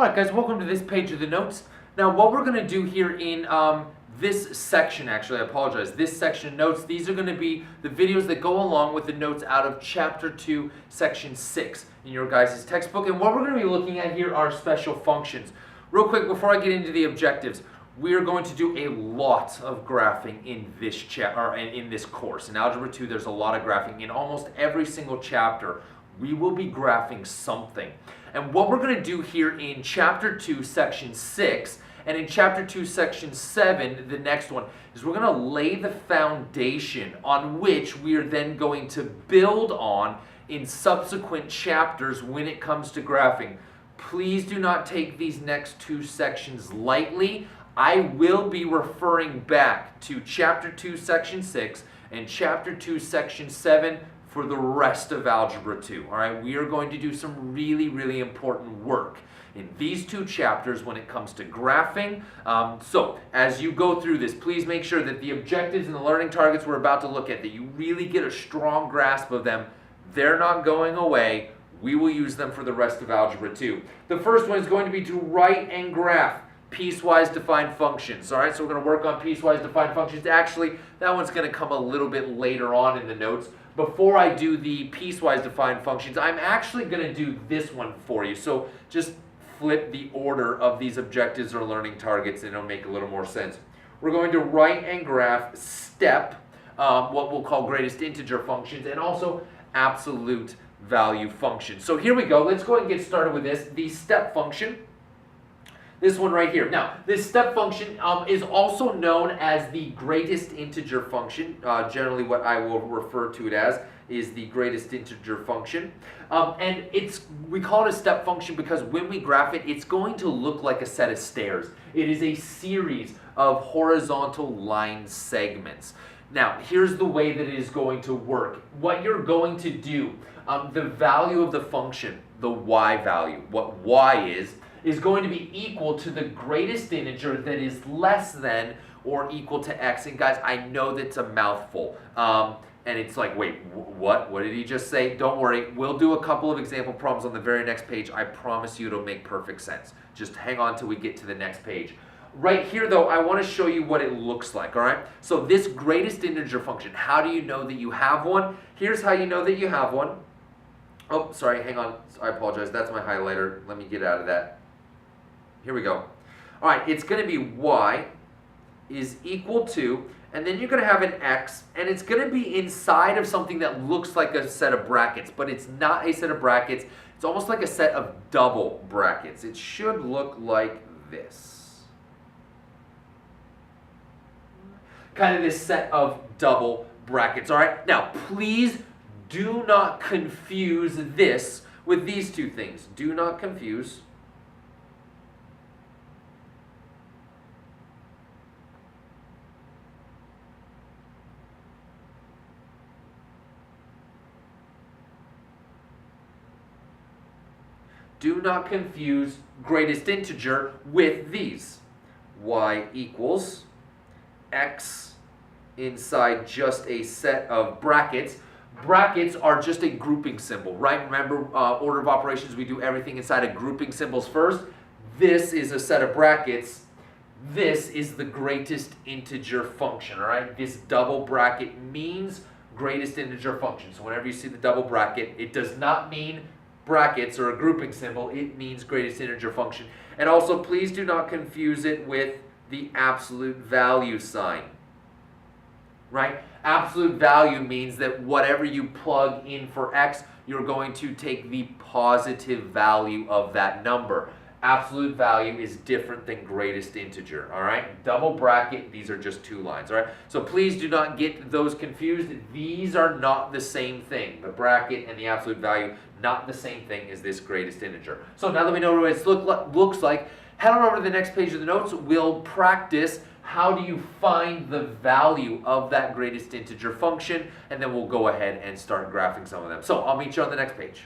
Alright guys, welcome to this page of the notes. Now what we're going to do here in this section, actually I apologize, this section of notes, these are going to be the videos that go along with the notes out of Chapter 2, Section 6 in your guys' textbook. And what we're going to be looking at here are special functions. Real quick, before I get into the objectives, we are going to do a lot of graphing in this in this course. In Algebra 2, there's a lot of graphing. In almost every single chapter, we will be graphing something. And what we're going to do here in Chapter 2, Section 6, and in Chapter 2, Section 7, the next one, is we're going to lay the foundation on which we are then going to build on in subsequent chapters when it comes to graphing. Please do not take these next two sections lightly. I will be referring back to Chapter 2, Section 6 and Chapter 2, Section 7 for the rest of Algebra 2. All right, we are going to do some really important work in these two chapters when it comes to graphing. So as you go through this, please make sure that the objectives and the learning targets we're about to look at, that you really get a strong grasp of them. They're not going away. We will use them for the rest of Algebra 2. The first one is going to be to write and graph piecewise defined functions. All right, so we're going to work on piecewise defined functions. Actually, that one's going to come a little bit later on in the notes. Before I do the piecewise defined functions, I'm actually going to do this one for you. So just flip the order of these objectives or learning targets and it'll make a little more sense. We're going to write and graph step, what we'll call greatest integer functions, and also absolute value functions. So here we go. Let's go ahead and get started with this. The step function. This one right here. Now, this step function is also known as the greatest integer function. Generally, what I will refer to it as is the greatest integer function. And we call it a step function because when we graph it, it's going to look like a set of stairs. It is a series of horizontal line segments. Now, here's the way that it is going to work. What you're going to do, the value of the function, the y value, what y is going to be equal to the greatest integer that is less than or equal to x. And guys, I know that's a mouthful. And it's like, wait, what? What did he just say? Don't worry. We'll do a couple of example problems on the very next page. I promise you it'll make perfect sense. Just hang on till we get to the next page. Right here, though, I want to show you what it looks like, all right? So this greatest integer function, how do you know that you have one? Here's how you know that you have one. Oh, sorry, hang on. I apologize. That's my highlighter. Let me get out of that. Here we go. All right, it's going to be y is equal to, and then you're going to have an x, and it's going to be inside of something that looks like a set of brackets, but it's not a set of brackets. It's almost like a set of double brackets. It should look like this. Kind of this set of double brackets, all right? Now, please do not confuse this with these two things. Do not confuse greatest integer with these. Y equals x inside just a set of brackets. Brackets are just a grouping symbol, right? Remember, order of operations, we do everything inside of grouping symbols first. This is a set of brackets. This is the greatest integer function, all right? This double bracket means greatest integer function. So whenever you see the double bracket, it does not mean brackets or a grouping symbol, it means greatest integer function. And also, please do not confuse it with the absolute value sign, right? Absolute value means that whatever you plug in for x, you're going to take the positive value of that number. Absolute value is different than greatest integer, all right? Double bracket, these are just two lines, all right? So please do not get those confused. These are not the same thing. The bracket and the absolute value, not the same thing as this greatest integer. So now that we know what it looks like, head on over to the next page of the notes. We'll practice how do you find the value of that greatest integer function, and then we'll go ahead and start graphing some of them. So I'll meet you on the next page.